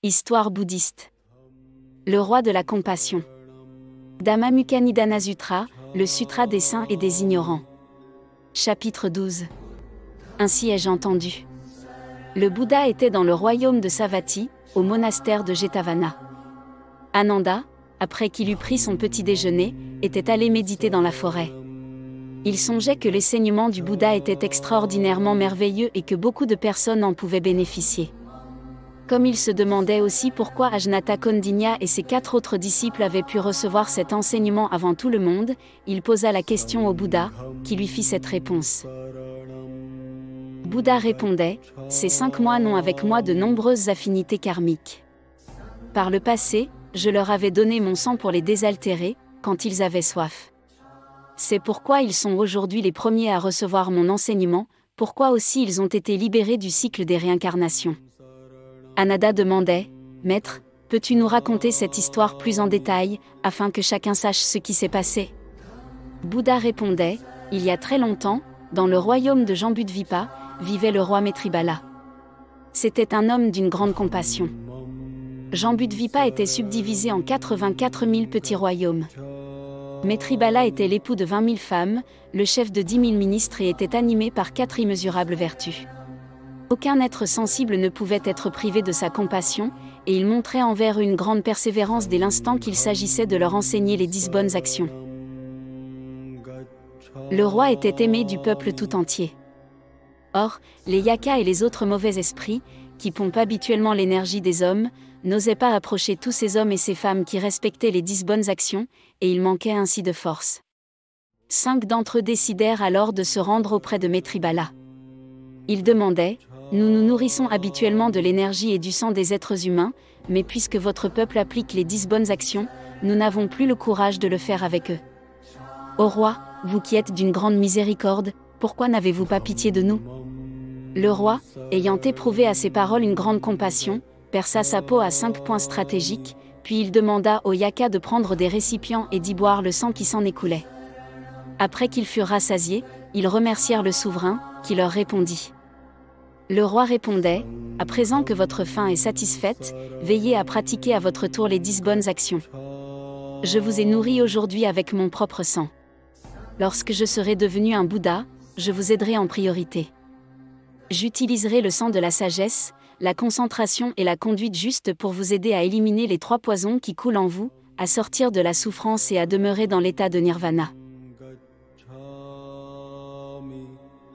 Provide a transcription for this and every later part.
Histoire bouddhiste. Le roi de la compassion. Dhammamukha Sutra, le sutra des saints et des ignorants. Chapitre 12. Ainsi ai-je entendu. Le Bouddha était dans le royaume de Savatthi, au monastère de Jetavana. Ananda, après qu'il eut pris son petit déjeuner, était allé méditer dans la forêt. Il songeait que l'enseignement du Bouddha était extraordinairement merveilleux et que beaucoup de personnes en pouvaient bénéficier. Comme il se demandait aussi pourquoi Ajnata Kondinya et ses 4 autres disciples avaient pu recevoir cet enseignement avant tout le monde, il posa la question au Bouddha, qui lui fit cette réponse. Bouddha répondait, « Ces 5 moines ont avec moi de nombreuses affinités karmiques. Par le passé, je leur avais donné mon sang pour les désaltérer, quand ils avaient soif. C'est pourquoi ils sont aujourd'hui les premiers à recevoir mon enseignement, pourquoi aussi ils ont été libérés du cycle des réincarnations. » Ananda demandait, « Maître, peux-tu nous raconter cette histoire plus en détail, afin que chacun sache ce qui s'est passé ?» Bouddha répondait, « Il y a très longtemps, dans le royaume de Jambudvipa, vivait le roi Maitribhala. C'était un homme d'une grande compassion. Jambudvipa était subdivisé en 84 000 petits royaumes. Maitribhala était l'époux de 20 000 femmes, le chef de 10 000 ministres et était animé par 4 immesurables vertus. Aucun être sensible ne pouvait être privé de sa compassion, et il montrait envers eux une grande persévérance dès l'instant qu'il s'agissait de leur enseigner les 10 bonnes actions. Le roi était aimé du peuple tout entier. Or, les yakas et les autres mauvais esprits, qui pompent habituellement l'énergie des hommes, n'osaient pas approcher tous ces hommes et ces femmes qui respectaient les 10 bonnes actions, et ils manquaient ainsi de force. 5 d'entre eux décidèrent alors de se rendre auprès de Maitribhala. Ils demandaient, « Nous nous nourrissons habituellement de l'énergie et du sang des êtres humains, mais puisque votre peuple applique les 10 bonnes actions, nous n'avons plus le courage de le faire avec eux. Ô roi, vous qui êtes d'une grande miséricorde, pourquoi n'avez-vous pas pitié de nous ?» Le roi, ayant éprouvé à ces paroles une grande compassion, perça sa peau à 5 points stratégiques, puis il demanda aux yakas de prendre des récipients et d'y boire le sang qui s'en écoulait. Après qu'ils furent rassasiés, ils remercièrent le souverain, qui leur répondit. Le roi répondait, « À présent que votre faim est satisfaite, veillez à pratiquer à votre tour les 10 bonnes actions. Je vous ai nourri aujourd'hui avec mon propre sang. Lorsque je serai devenu un Bouddha, je vous aiderai en priorité. J'utiliserai le sang de la sagesse, la concentration et la conduite juste pour vous aider à éliminer les 3 poisons qui coulent en vous, à sortir de la souffrance et à demeurer dans l'état de nirvana. »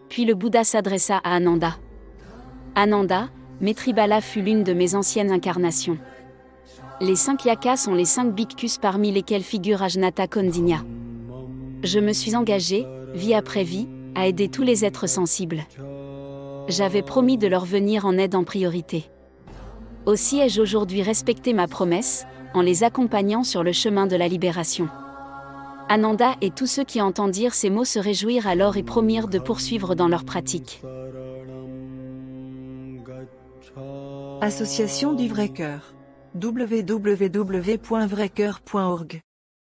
Puis le Bouddha s'adressa à Ananda. « Ananda, Maitribhala fut l'une de mes anciennes incarnations. Les 5 yakas sont les 5 bhikkhus parmi lesquels figure Ajnata Kondinya. Je me suis engagé, vie après vie, à aider tous les êtres sensibles. J'avais promis de leur venir en aide en priorité. Aussi ai-je aujourd'hui respecté ma promesse, en les accompagnant sur le chemin de la libération. » Ananda et tous ceux qui entendirent ces mots se réjouirent alors et promirent de poursuivre dans leur pratique. Association du Vrai Cœur. www.vrais-cœur.org